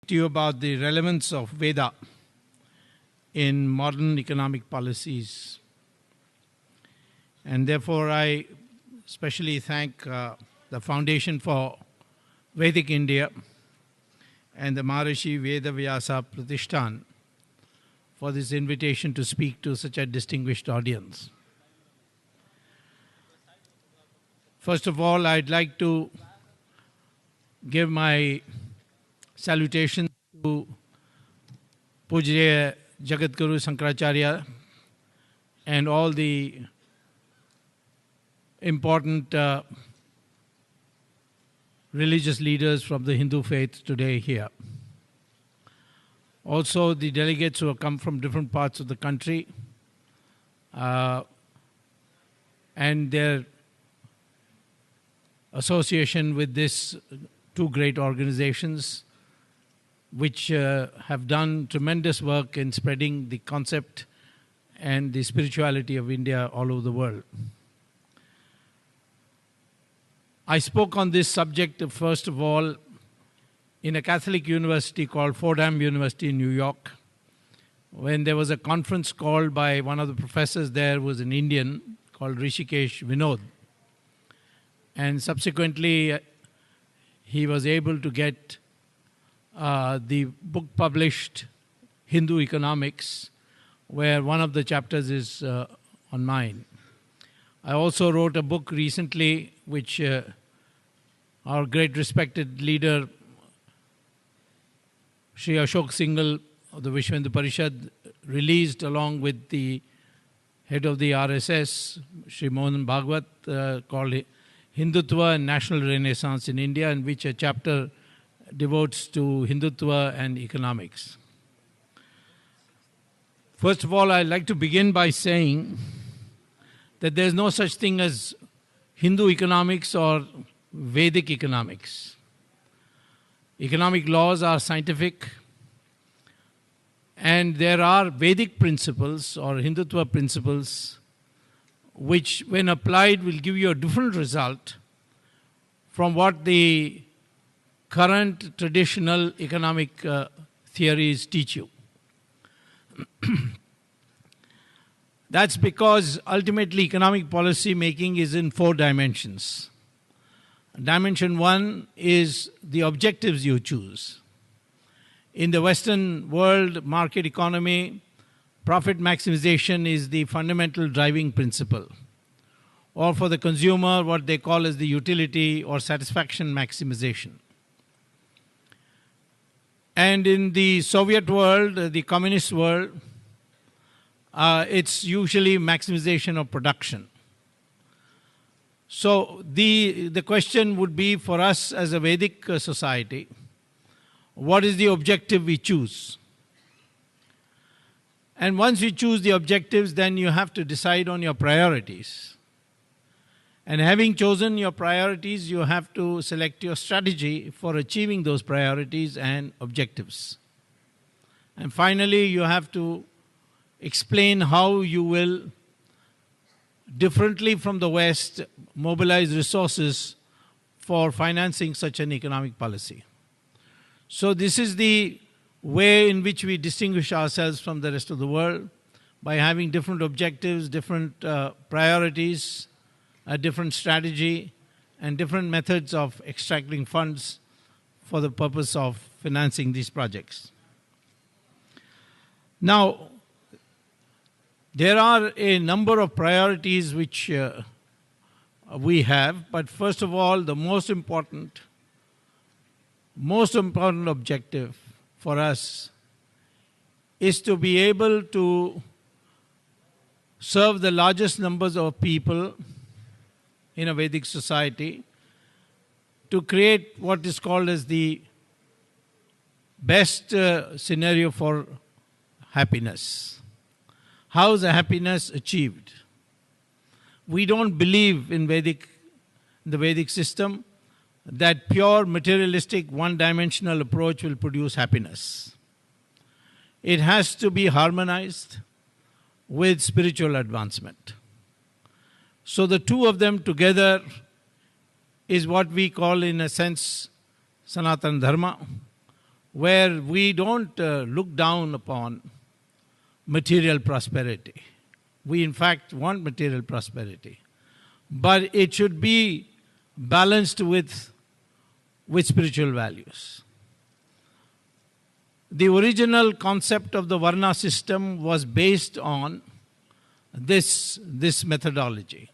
to you about the relevance of Veda in modern economic policies. And therefore, I especially thank the Foundation for Vedic India and the Maharishi Veda Vyasa Pratishthan for this invitation to speak to such a distinguished audience. First of all, I'd like to give my salutation to Pujya Jagatguru Sankaracharya and all the important religious leaders from the Hindu faith today here. Also the delegates who have come from different parts of the country and their association with these two great organizations which have done tremendous work in spreading the concept and the spirituality of India all over the world. I spoke on this subject, first of all, in a Catholic university called Fordham University in New York, when there was a conference called by one of the professors there, who was an Indian, called Rishikesh Vinod. And subsequently, he was able to get the book published, Hindu Economics, where one of the chapters is on mine. I also wrote a book recently which our great respected leader, Sri Ashok Singhal of the Vishwa Hindu Parishad, released along with the head of the RSS, Sri Mohan Bhagwat, called Hindutva and National Renaissance in India, in which a chapter devotes to Hindutva and economics. First of all, I'd like to begin by saying that there's no such thing as Hindu economics or Vedic economics. Economic laws are scientific, and there are Vedic principles or Hindutva principles which, when applied, will give you a different result from what the current traditional economic theories teach you. That's because ultimately economic policy making is in 4 dimensions. Dimension 1 is the objectives you choose. In the Western world market economy, profit maximization is the fundamental driving principle. Or for the consumer, what they call as the utility or satisfaction maximization. And in the Soviet world, the communist world, it's usually maximization of production. So the question would be for us as a Vedic society, what is the objective we choose? And once you choose the objectives, then you have to decide on your priorities. And having chosen your priorities, you have to select your strategy for achieving those priorities and objectives. And finally, you have to explain how you will, differently from the West, mobilize resources for financing such an economic policy. So this is the way in which we distinguish ourselves from the rest of the world, by having different objectives, different priorities, a different strategy, and different methods of extracting funds for the purpose of financing these projects. Now, there are a number of priorities which we have, but first of all, the most important objective for us is to be able to serve the largest numbers of people in a Vedic society, to create what is called as the best scenario for happiness. How is happiness achieved? We don't believe in the Vedic system that pure materialistic one-dimensional approach will produce happiness. It has to be harmonized with spiritual advancement. So the two of them together is what we call, in a sense, Sanatana Dharma, where we don't look down upon material prosperity. We in fact want material prosperity. But it should be balanced with spiritual values. The original concept of the Varna system was based on this methodology.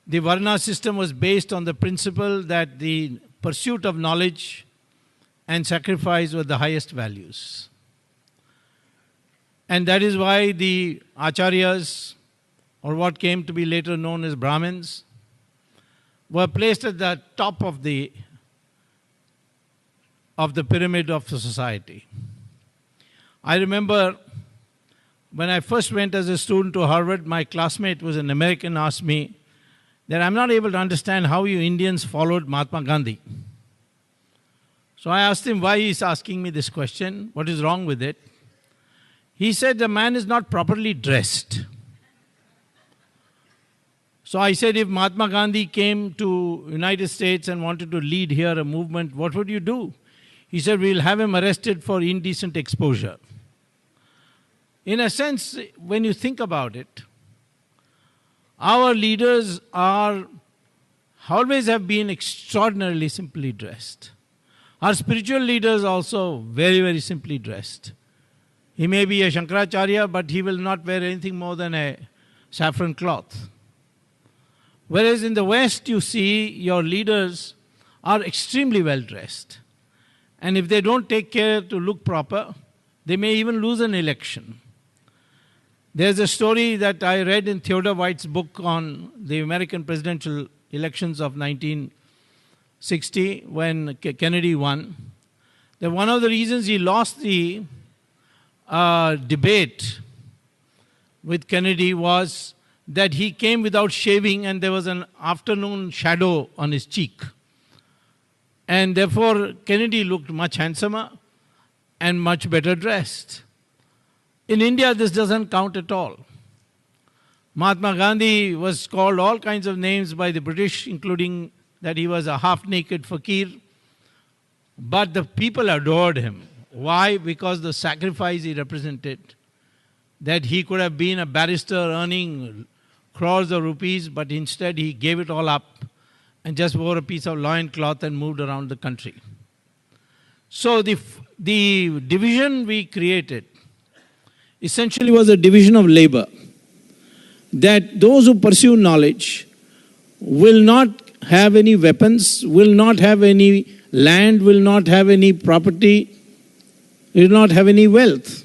The Varna system was based on the principle that the pursuit of knowledge and sacrifice were the highest values. And that is why the Acharyas, or what came to be later known as Brahmins, were placed at the top of the pyramid of the society. I remember when I first went as a student to Harvard, my classmate who was an American asked me that I'm not able to understand how you Indians followed Mahatma Gandhi. So I asked him why he's asking me this question, what is wrong with it. He said the man is not properly dressed. So I said, if Mahatma Gandhi came to United States and wanted to lead here a movement, what would you do? He said, we'll have him arrested for indecent exposure. In a sense, when you think about it, our leaders always have been extraordinarily simply dressed. Our spiritual leaders also very, very simply dressed. He may be a Shankaracharya, but he will not wear anything more than a saffron cloth. Whereas in the West, you see your leaders are extremely well dressed. And if they don't take care to look proper, they may even lose an election. There's a story that I read in Theodore White's book on the American presidential elections of 1960 when Kennedy won. That one of the reasons he lost the debate with Kennedy was that he came without shaving and there was an afternoon shadow on his cheek. And therefore, Kennedy looked much handsomer and much better dressed. In India, this doesn't count at all. Mahatma Gandhi was called all kinds of names by the British, including that he was a half-naked fakir. But the people adored him. Why? Because the sacrifice he represented. That he could have been a barrister earning crores of rupees, but instead he gave it all up and just wore a piece of loincloth and moved around the country. So the division we created essentially was a division of labor. That those who pursue knowledge will not have any weapons, will not have any land, will not have any property, will not have any wealth.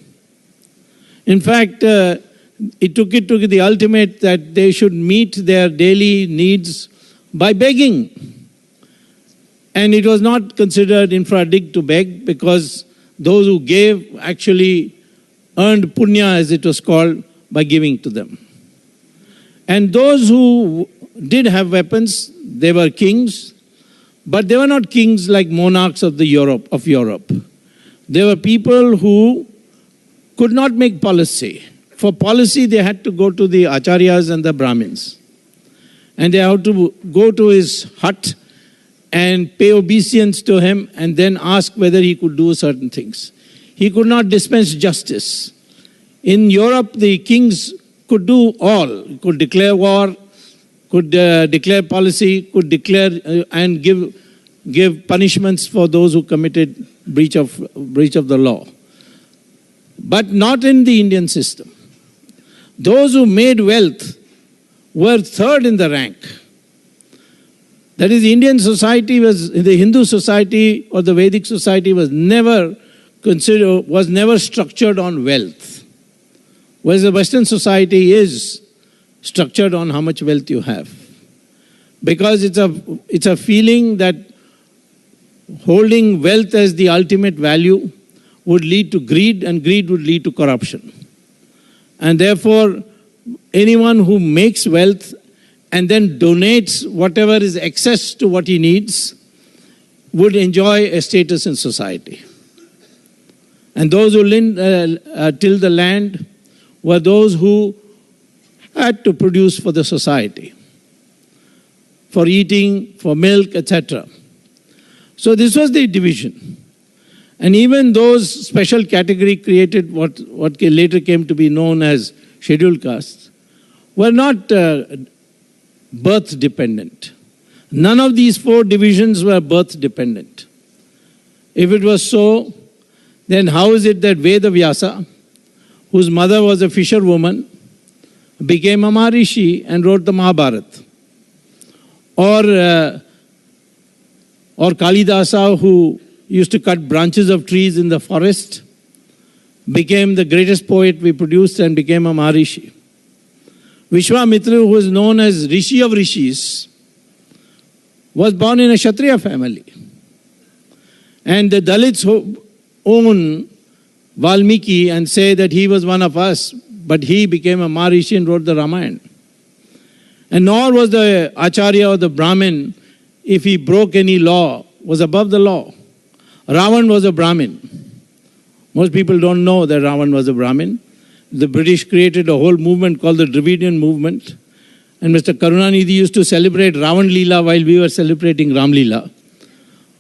In fact, it took the ultimate that they should meet their daily needs by begging. And it was not considered infra dig to beg, because those who gave actually earned punya, as it was called, by giving to them. And those who did have weapons, they were kings, but they were not kings like monarchs of Europe. They were people who could not make policy. For policy, they had to go to the Acharyas and the Brahmins. And they had to go to his hut and pay obeisance to him and then ask whether he could do certain things. He could not dispense justice. In Europe, the kings could do all. Could declare war, could declare policy, could declare and give punishments for those who committed breach of the law. But not in the Indian system. Those who made wealth were third in the rank. That is, the Indian society the Hindu society or the Vedic society was never structured on wealth. Whereas the Western society is structured on how much wealth you have. Because it's a feeling that holding wealth as the ultimate value would lead to greed, and greed would lead to corruption. And therefore, anyone who makes wealth and then donates whatever is excess to what he needs would enjoy a status in society. And those who till the land were those who had to produce for the society, for eating, for milk, etc. So this was the division. And even those special category created what later came to be known as scheduled castes were not birth dependent. None of these four divisions were birth dependent. If it was so, then how is it that Veda Vyasa, whose mother was a fisherwoman, became a Maharishi and wrote the Mahabharata? Or Kalidasa, who used to cut branches of trees in the forest, became the greatest poet we produced and became a Maharishi. Vishwamitra, who was known as Rishi of Rishis, was born in a Kshatriya family. And the Dalits own Valmiki and say that he was one of us, but he became a Maharishi and wrote the Ramayana. And nor was the Acharya or the Brahmin, if he broke any law, was above the law. Ravan was a Brahmin. Most people don't know that Ravan was a Brahmin. The British created a whole movement called the Dravidian movement. And Mr. Karunanidhi used to celebrate Ravan Leela while we were celebrating Ram Leela,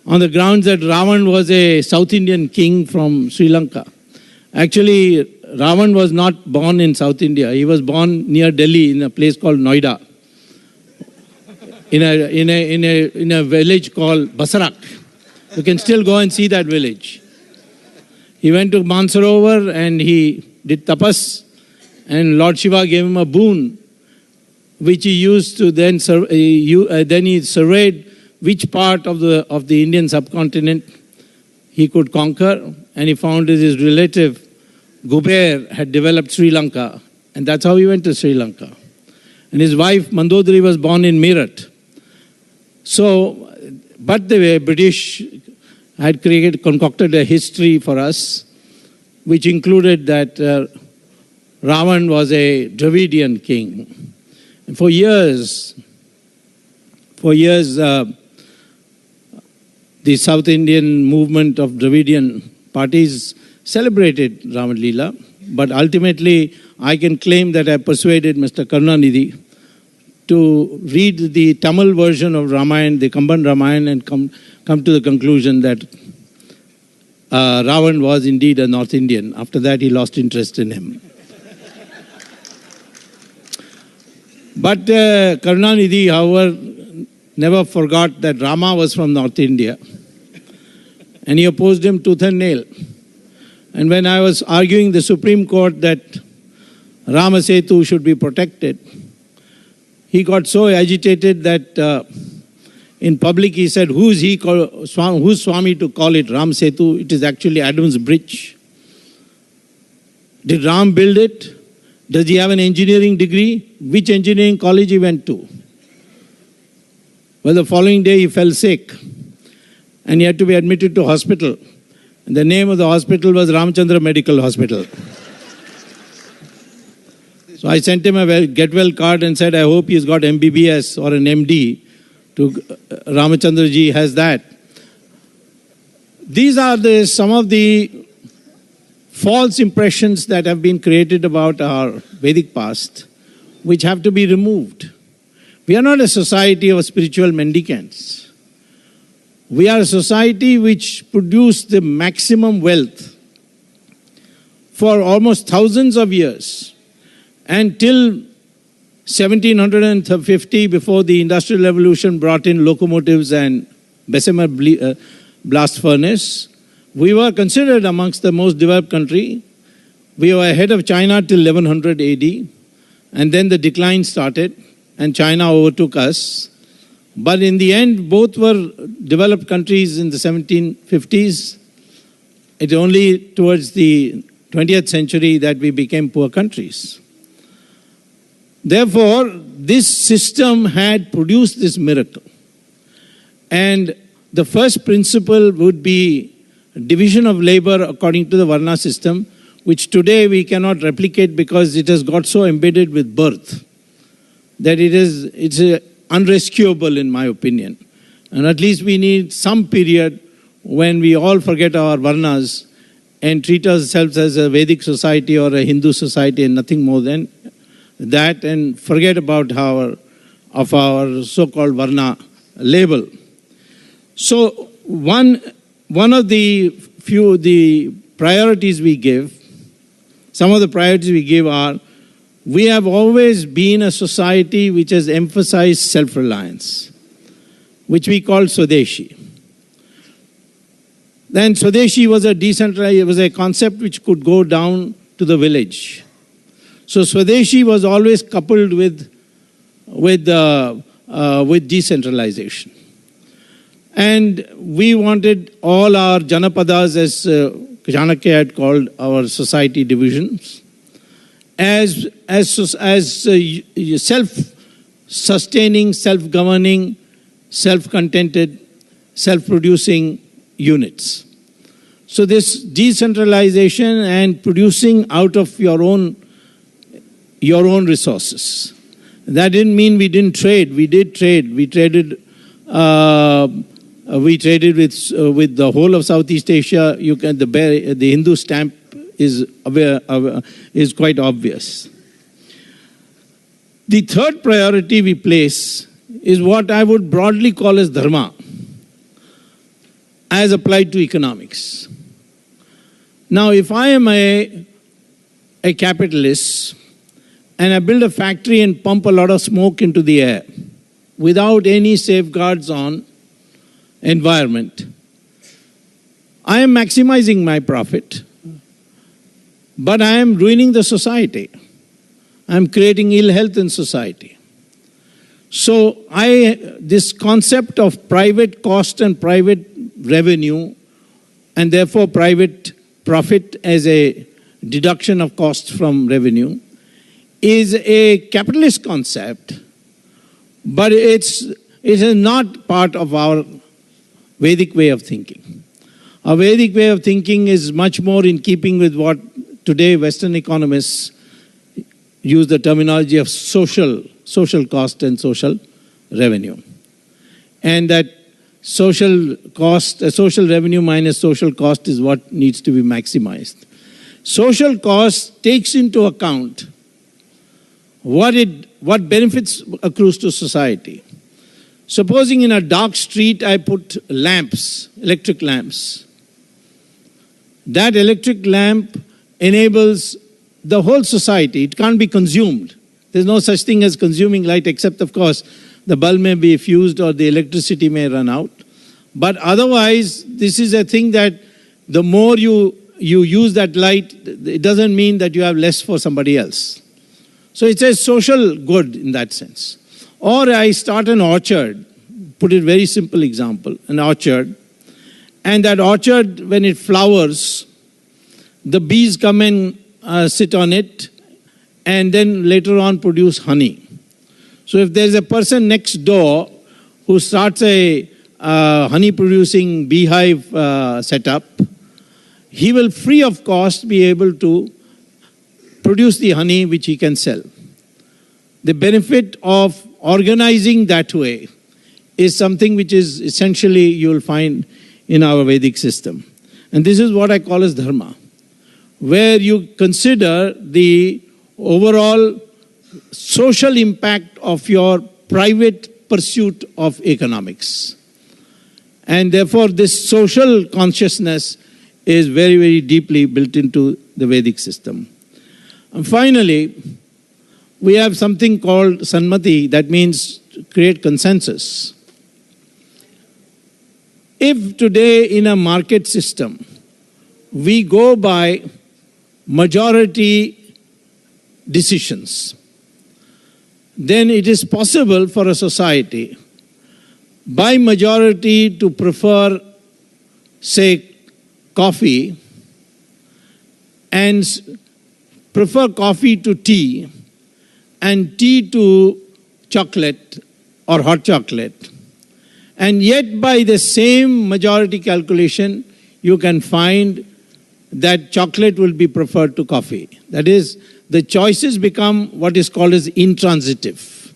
on the grounds that Ravan was a South Indian king from Sri Lanka. Actually, Ravan was not born in South India. He was born near Delhi in a place called Noida, in a village called Basarak. You can still go and see that village. He went to Mansarovar and he did tapas, and Lord Shiva gave him a boon, which he used to then he surveyed which part of the Indian subcontinent he could conquer, and he found that his relative Guber had developed Sri Lanka, and that's how he went to Sri Lanka. And his wife Mandodari was born in Meerut. So, but the British had concocted a history for us, which included that Ravan was a Dravidian king. And for years, the South Indian movement of Dravidian parties celebrated Ravan Leela, but ultimately I can claim that I persuaded Mr. Karunanidhi to read the Tamil version of Ramayana, the Kamban Ramayana, and come to the conclusion that Ravan was indeed a North Indian. After that, he lost interest in him. But Karunanidhi, however, never forgot that Rama was from North India, and he opposed him tooth and nail. And when I was arguing the Supreme Court that Rama Setu should be protected, he got so agitated that in public he said, who's Swami to call it Ram Setu? It is actually Adam's bridge. Did Ram build it? Does he have an engineering degree? Which engineering college he went to? Well, the following day he fell sick and he had to be admitted to hospital. And the name of the hospital was Ramchandra Medical Hospital. So I sent him a get well card and said, I hope he's got MBBS or an MD. To Ramachandra ji has that. These are some of the false impressions that have been created about our Vedic past, which have to be removed. We are not a society of spiritual mendicants. We are a society which produced the maximum wealth for almost thousands of years. And till 1750, before the Industrial Revolution brought in locomotives and Bessemer blast furnace, we were considered amongst the most developed country. We were ahead of China till 1100 AD, and then the decline started, and China overtook us. But in the end, both were developed countries in the 1750s. It's only towards the 20th century that we became poor countries. Therefore, this system had produced this miracle. And the first principle would be division of labor according to the Varna system, which today we cannot replicate because it has got so embedded with birth that it's unrescuable in my opinion. And at least we need some period when we all forget our Varnas and treat ourselves as a Vedic society or a Hindu society and nothing more than that, and forget about our so-called Varna label. So one of the priorities we give, some of the priorities we give are, we have always been a society which has emphasized self-reliance, which we call Swadeshi. Then Swadeshi was a decentralized, it was a concept which could go down to the village. So Swadeshi was always coupled with decentralization. And we wanted all our Janapadas, as Chanakya had called our society divisions, as self-sustaining, self-governing, self-contented, self-producing units. So this decentralization and producing out of your own resources. That didn't mean we didn't trade. We did trade. We traded with the whole of Southeast Asia. The Hindu stamp is quite obvious. The third priority we place is what I would broadly call as dharma, as applied to economics. Now, if I am a capitalist and I build a factory and pump a lot of smoke into the air without any safeguards on environment, I am maximizing my profit, but I am ruining the society. I am creating ill health in society. So this concept of private cost and private revenue, and therefore private profit as a deduction of costs from revenue, is a capitalist concept, but it is not part of our Vedic way of thinking. Our Vedic way of thinking is much more in keeping with what today Western economists use the terminology of social cost and social revenue. And that social revenue minus social cost is what needs to be maximized. Social cost takes into account what benefits accrues to society. Supposing in a dark street I put lamps, electric lamps. That electric lamp enables the whole society. It can't be consumed. There's no such thing as consuming light, except, of course, the bulb may be fused or the electricity may run out. But otherwise, this is a thing that the more you use that light, it doesn't mean that you have less for somebody else. So it's a social good in that sense. Or I start an orchard, put it very simple example, an orchard, and that orchard, when it flowers, the bees come and sit on it, and then later on produce honey. So if there's a person next door who starts a honey-producing beehive setup, he will free of cost be able to produce the honey which he can sell. The benefit of organizing that way is something which is essentially you will find in our Vedic system. And this is what I call as dharma, where you consider the overall social impact of your private pursuit of economics. And therefore this social consciousness is very, very deeply built into the Vedic system. And finally, we have something called Sanmati, that means create consensus. If today in a market system, we go by majority decisions, then it is possible for a society by majority to prefer, say, coffee and prefer coffee to tea and tea to chocolate or hot chocolate. And yet by the same majority calculation, you can find that chocolate will be preferred to coffee. That is, the choices become what is called as intransitive.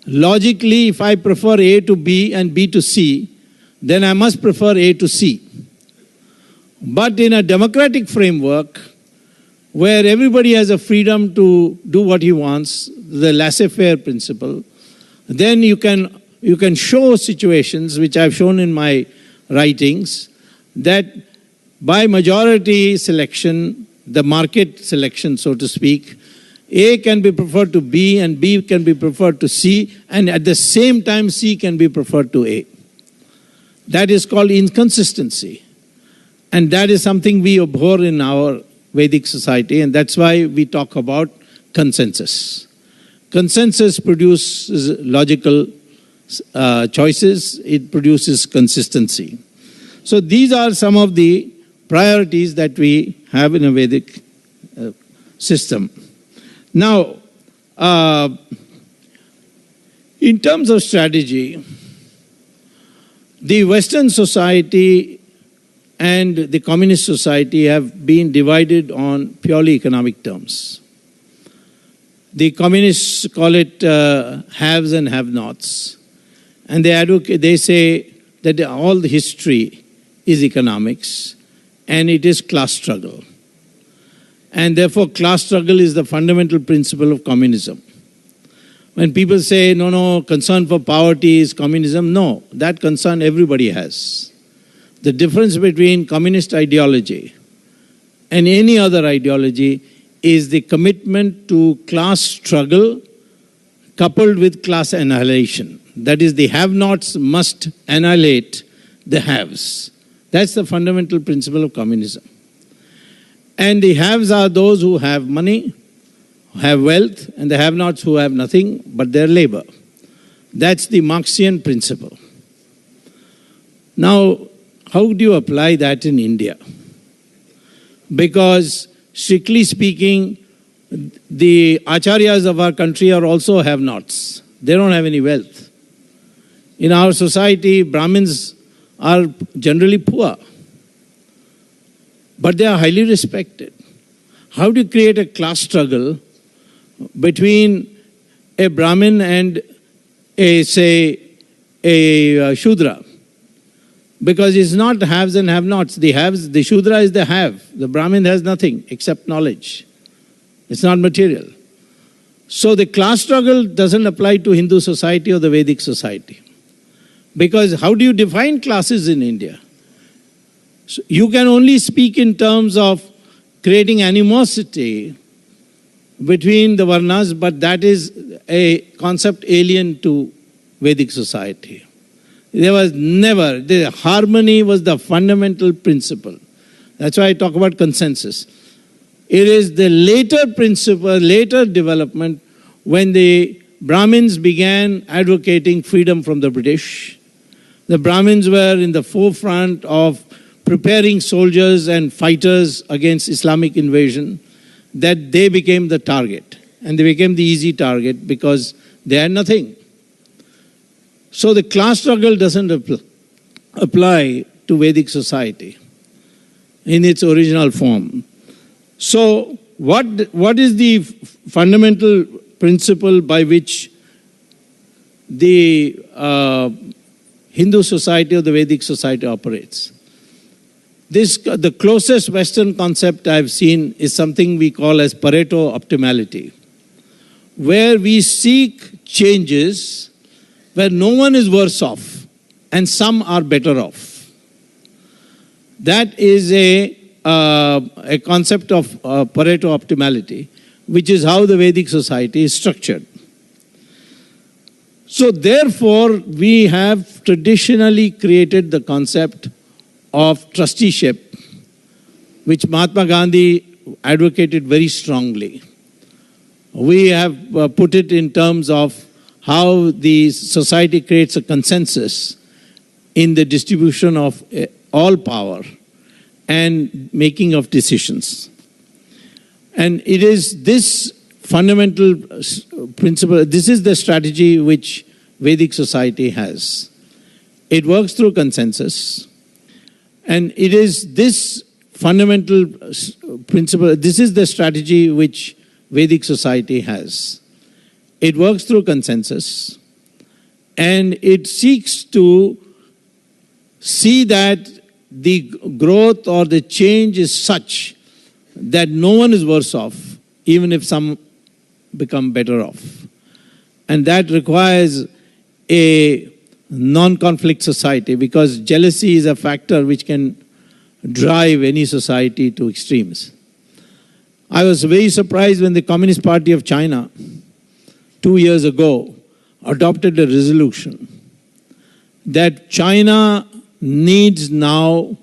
Logically, if I prefer A to B and B to C, then I must prefer A to C. But in a democratic framework, where everybody has a freedom to do what he wants, the laissez-faire principle, then you can show situations, which I've shown in my writings that by majority selection, the market selection, so to speak, A can be preferred to B and B can be preferred to C, and at the same time C can be preferred to A. That is called inconsistency. And that is something we abhor in our Vedic society, and that's why we talk about consensus. Consensus produces logical choices, it produces consistency. So these are some of the priorities that we have in a Vedic system. Now, in terms of strategy, the Western society and the communist society have been divided on purely economic terms. The communists call it haves and have-nots. And they say that all the history is economics and it is class struggle. And therefore class struggle is the fundamental principle of communism. When people say, no, concern for poverty is communism, no, that concern everybody has. The difference between communist ideology and any other ideology is the commitment to class struggle coupled with class annihilation. That is, the have-nots must annihilate the haves. That's the fundamental principle of communism. And the haves are those who have money, who have wealth, and the have-nots who have nothing but their labor. That's the Marxian principle. Now, how do you apply that in India? Because strictly speaking, the acharyas of our country are also have-nots. They don't have any wealth. In our society, Brahmins are generally poor, but they are highly respected. How do you create a class struggle between a Brahmin and a Shudra? Because it's not haves and have-nots. The Shudra is the have. The Brahmin has nothing except knowledge. It's not material. So the class struggle doesn't apply to Hindu society or the Vedic society. Because how do you define classes in India? So you can only speak in terms of creating animosity between the Varnas, but that is a concept alien to Vedic society. There was never, the harmony was the fundamental principle. That's why I talk about consensus. It is the later principle, later development, when the Brahmins began advocating freedom from the British. The Brahmins were in the forefront of preparing soldiers and fighters against Islamic invasion, that they became the target. And they became the easy target because they had nothing. So the class struggle doesn't apply to Vedic society in its original form. So what is the fundamental principle by which the Hindu society or the Vedic society operates? The closest Western concept I've seen is something we call as Pareto optimality, where we seek changes where no one is worse off and some are better off. That is a concept of Pareto optimality, which is how the Vedic society is structured. So therefore, we have traditionally created the concept of trusteeship, which Mahatma Gandhi advocated very strongly. We have put it in terms of how the society creates a consensus in the distribution of all power and making of decisions. And it is this fundamental principle, this is the strategy which Vedic society has. It works through consensus, and it is this fundamental principle, this is the strategy which Vedic society has. It works through consensus, and it seeks to see that the growth or the change is such that no one is worse off, even if some become better off. And that requires a non-conflict society, because jealousy is a factor which can drive any society to extremes. I was very surprised when the Communist Party of China 2 years ago adopted a resolution that China needs now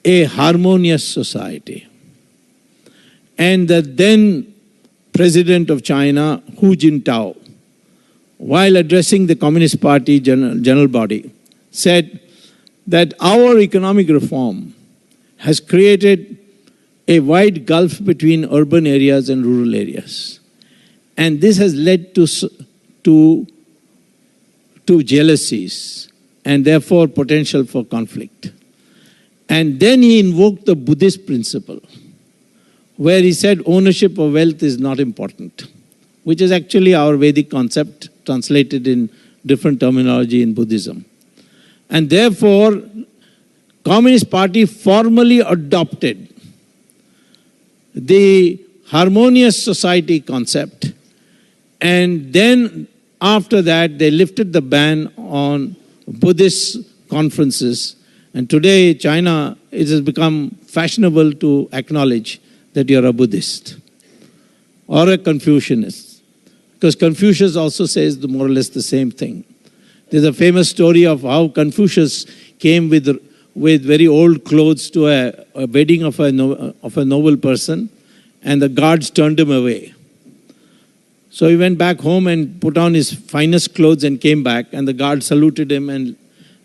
a harmonious society. And the then president of China, Hu Jintao, while addressing the Communist Party general body, said that our economic reform has created a wide gulf between urban areas and rural areas. And this has led to jealousies and therefore potential for conflict. And then he invoked the Buddhist principle, where he said ownership of wealth is not important, which is actually our Vedic concept translated in different terminology in Buddhism. And therefore, Communist Party formally adopted the harmonious society concept, and then after that they lifted the ban on Buddhist conferences, and today China, it has become fashionable to acknowledge that you're a Buddhist or a Confucianist, because Confucius also says more or less the same thing. There's a famous story of how Confucius came with very old clothes to a wedding of a noble person, and the guards turned him away. So he went back home and put on his finest clothes and came back, and the guard saluted him and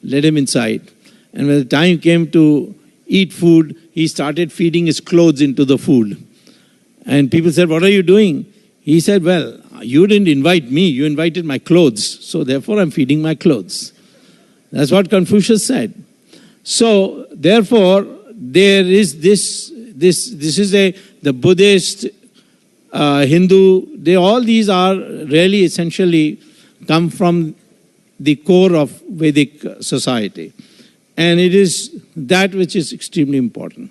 led him inside. And when the time came to eat food, he started feeding his clothes into the food. And people said, "What are you doing?" He said, "Well, you didn't invite me, you invited my clothes, so therefore I'm feeding my clothes." That's what Confucius said. So therefore, there is this is the Buddhist, Hindu, all these are really essentially come from the core of Vedic society. And it is that which is extremely important.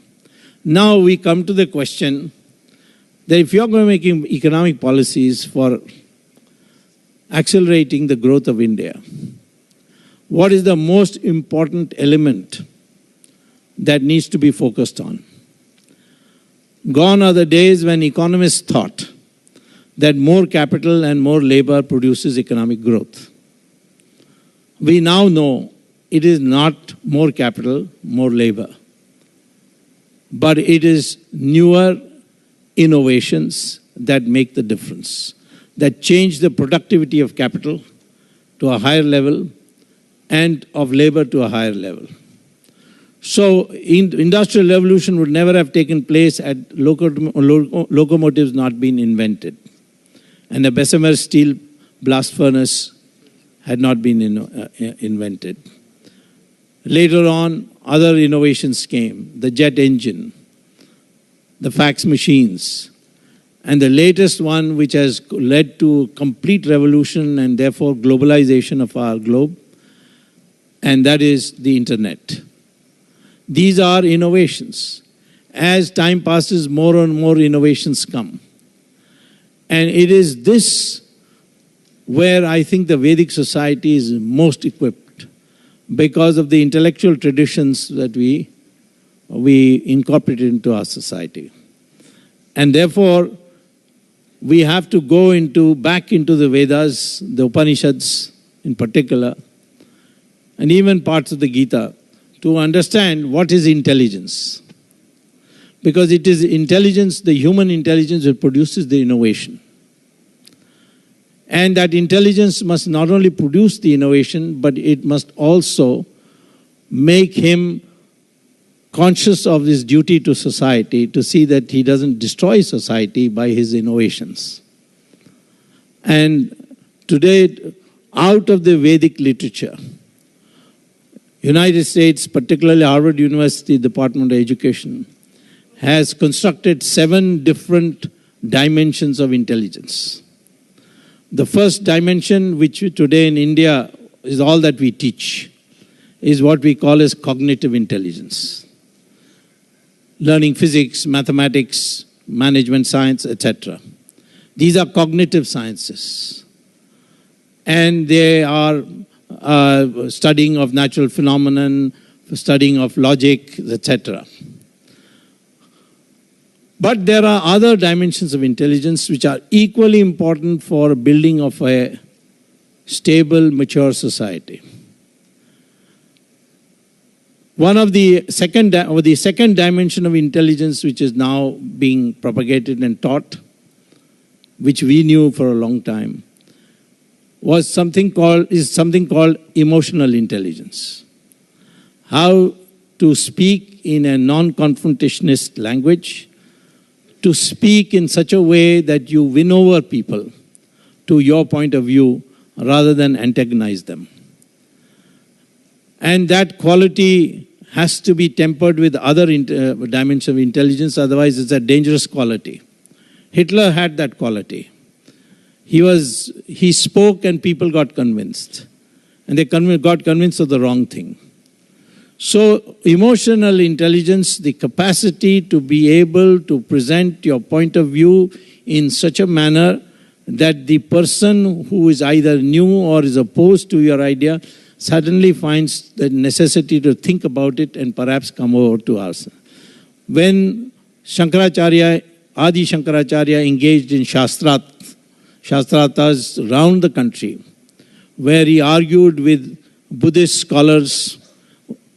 Now we come to the question that if you're going to make economic policies for accelerating the growth of India, what is the most important element that needs to be focused on? Gone are the days when economists thought that more capital and more labor produces economic growth. We now know it is not more capital, more labor, but it is newer innovations that make the difference, that change the productivity of capital to a higher level and of labor to a higher level. So industrial revolution would never have taken place had locomotives not been invented, and the Bessemer steel blast furnace had not been invented. Later on, other innovations came, the jet engine, the fax machines, and the latest one which has led to complete revolution and therefore globalization of our globe, and that is the internet. These are innovations. As time passes, more and more innovations come. And it is this where I think the Vedic society is most equipped, because of the intellectual traditions that we incorporated into our society. And therefore, we have to go back into the Vedas, the Upanishads in particular, and even parts of the Gita, to understand what is intelligence. Because it is intelligence, the human intelligence, that produces the innovation. And that intelligence must not only produce the innovation, but it must also make him conscious of his duty to society, to see that he doesn't destroy society by his innovations. And today, out of the Vedic literature, United States, particularly Harvard University Department of Education, has constructed 7 different dimensions of intelligence. The first dimension, which today in India is all that we teach, is what we call as cognitive intelligence. Learning physics, mathematics, management science, etc. These are cognitive sciences. And they are studying of natural phenomenon, studying of logic, etc. But there are other dimensions of intelligence which are equally important for building of a stable, mature society. One of the second dimension of intelligence which is now being propagated and taught, which we knew for a long time, is something called emotional intelligence. How to speak in a non-confrontationist language, to speak in such a way that you win over people to your point of view rather than antagonize them. And that quality has to be tempered with other dimensions of intelligence, otherwise it's a dangerous quality. Hitler had that quality. He spoke and people got convinced. And they got convinced of the wrong thing. So emotional intelligence, the capacity to be able to present your point of view in such a manner that the person who is either new or is opposed to your idea suddenly finds the necessity to think about it and perhaps come over to us. When Adi Shankaracharya engaged in Shastratas around the country, where he argued with Buddhist scholars,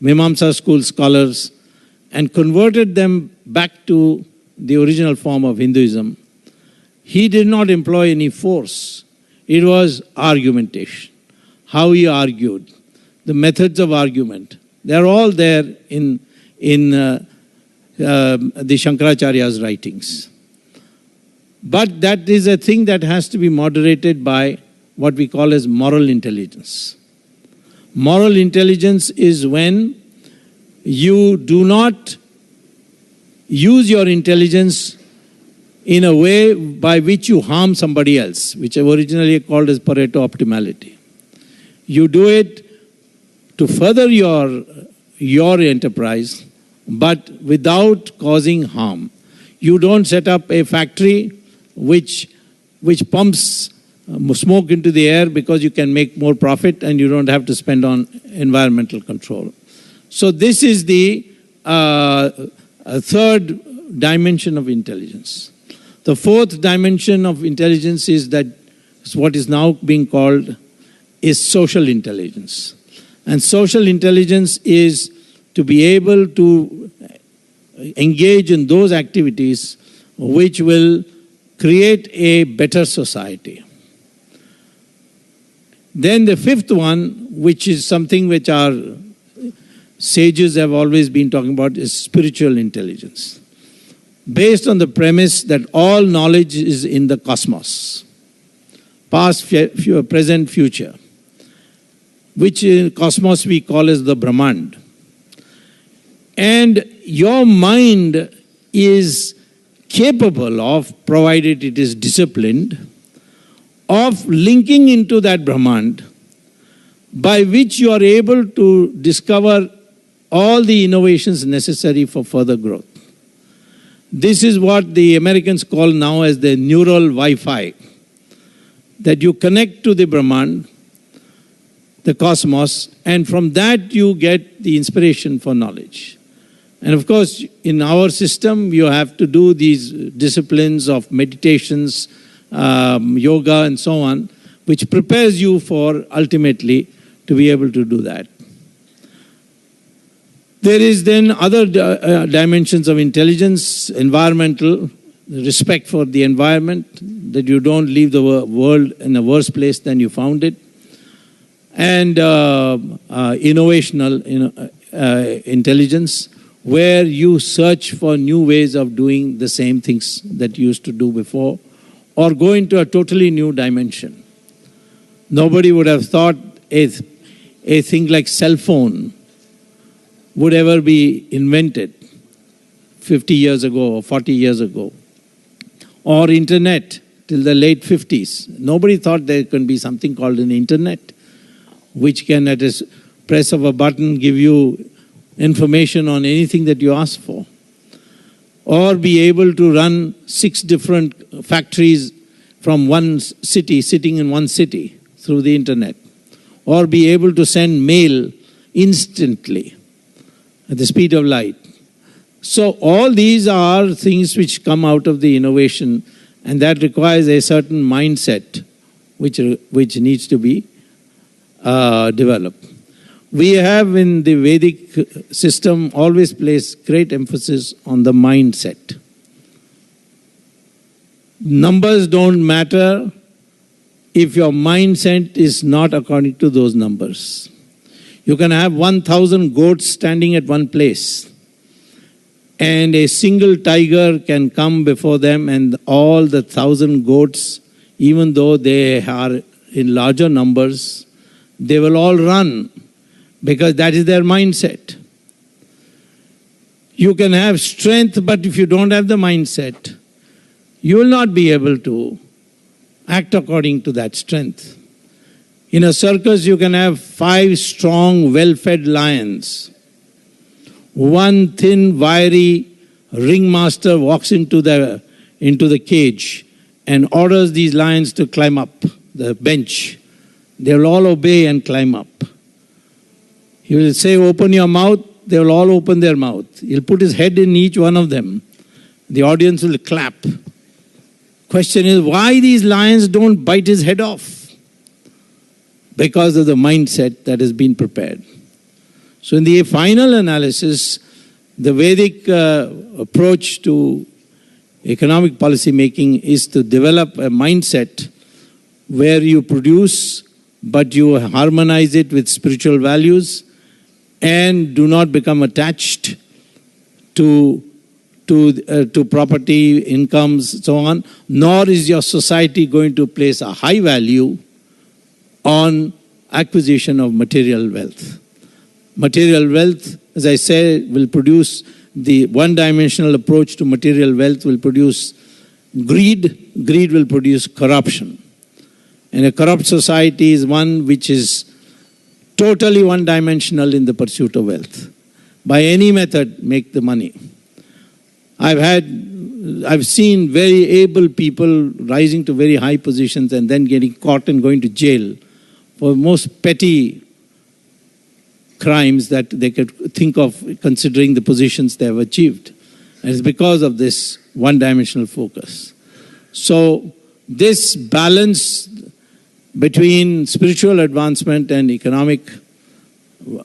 Mimamsa school scholars, and converted them back to the original form of Hinduism, he did not employ any force. It was argumentation. How he argued, the methods of argument. They're all there in the Shankaracharya's writings. But that is a thing that has to be moderated by what we call as moral intelligence. Moral intelligence is when you do not use your intelligence in a way by which you harm somebody else, which I originally called as Pareto optimality. You do it to further your enterprise, but without causing harm. You don't set up a factory which pumps smoke into the air because you can make more profit and you don't have to spend on environmental control. So this is the third dimension of intelligence. The fourth dimension of intelligence is what is now being called is social intelligence. And social intelligence is to be able to engage in those activities which will create a better society. Then the fifth one, which is something which our sages have always been talking about, is spiritual intelligence. Based on the premise that all knowledge is in the cosmos, past, present, future, which in cosmos we call as the Brahmand. And your mind is capable of, provided it is disciplined, of linking into that Brahmand, by which you are able to discover all the innovations necessary for further growth. This is what the Americans call now as the neural Wi-Fi, that you connect to the Brahmand, the cosmos, and from that you get the inspiration for knowledge. And of course, in our system, you have to do these disciplines of meditations, yoga and so on, which prepares you for ultimately to be able to do that. There is then other dimensions of intelligence, environmental, respect for the environment, that you don't leave the world in a worse place than you found it, and innovational intelligence, where you search for new ways of doing the same things that you used to do before, or go into a totally new dimension. Nobody would have thought a thing like cell phone would ever be invented 50 years ago or 40 years ago, or internet till the late 50s. Nobody thought there could be something called an internet, which can at a press of a button give you information on anything that you ask for, or be able to run 6 different factories from one city, sitting in one city through the internet, or be able to send mail instantly at the speed of light. So all these are things which come out of the innovation, and that requires a certain mindset which needs to be developed. We have in the Vedic system always placed great emphasis on the mindset. Numbers don't matter if your mindset is not according to those numbers. You can have 1,000 goats standing at one place, and a single tiger can come before them, and all the 1,000 goats, even though they are in larger numbers, they will all run, because that is their mindset. You can have strength, but if you don't have the mindset, you will not be able to act according to that strength. In a circus, you can have 5 strong, well-fed lions. One thin, wiry ringmaster walks into the cage and orders these lions to climb up the bench. They will all obey and climb up. He will say, open your mouth. They will all open their mouth. He'll put his head in each one of them. The audience will clap. Question is, why these lions don't bite his head off? Because of the mindset that has been prepared. So in the final analysis, the Vedic approach to economic policy making is to develop a mindset where you produce, but you harmonize it with spiritual values and do not become attached to property, incomes, so on, nor is your society going to place a high value on acquisition of material wealth. Material wealth, as I say, will produce the one-dimensional approach to material wealth will produce greed. Greed will produce corruption. And a corrupt society is one which is totally one-dimensional in the pursuit of wealth. By any method, make the money. I've seen very able people rising to very high positions and then getting caught and going to jail for most petty crimes that they could think of considering the positions they have achieved. And it's because of this one-dimensional focus. So this balance between spiritual advancement and economic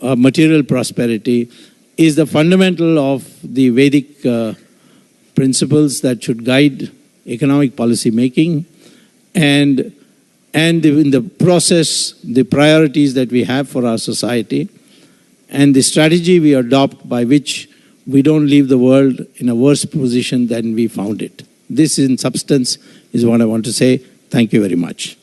material prosperity is the fundamental of the Vedic principles that should guide economic policy making, and in the process, the priorities that we have for our society, and the strategy we adopt by which we don't leave the world in a worse position than we found it. This, in substance, is what I want to say. Thank you very much.